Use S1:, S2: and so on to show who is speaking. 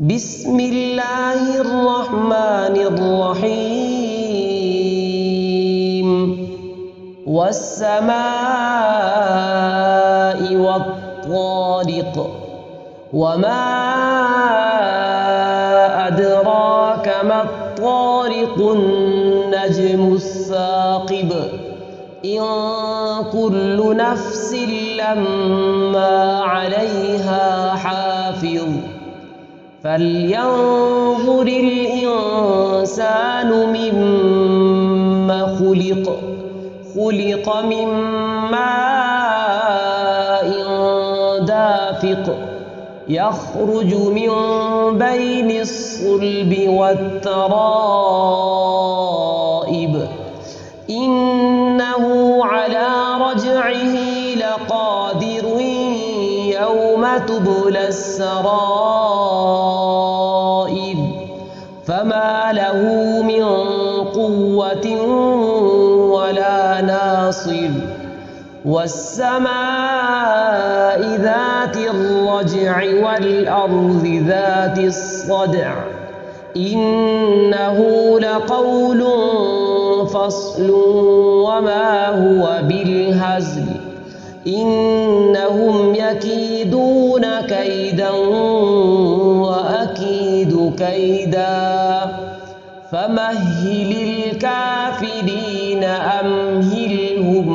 S1: بسم الله الرحمن الرحيم والسماء والطارق وما أدراك ما الطارق النجم الثاقب إن كل نفس لما عليها حافظ فلينظر الإنسان مما خلق من ماء دافق يخرج من بين الصلب والترائب إنه على رجعه لقادر يوم تبلى السرائر فما له من قوة ولا ناصر والسماء ذات الرجع والأرض ذات الصدع إنه لقول فصل وما هو بالهزل إنهم يكيدون كيدا وأكيد كيدا فمهل الكافرين أمهلهم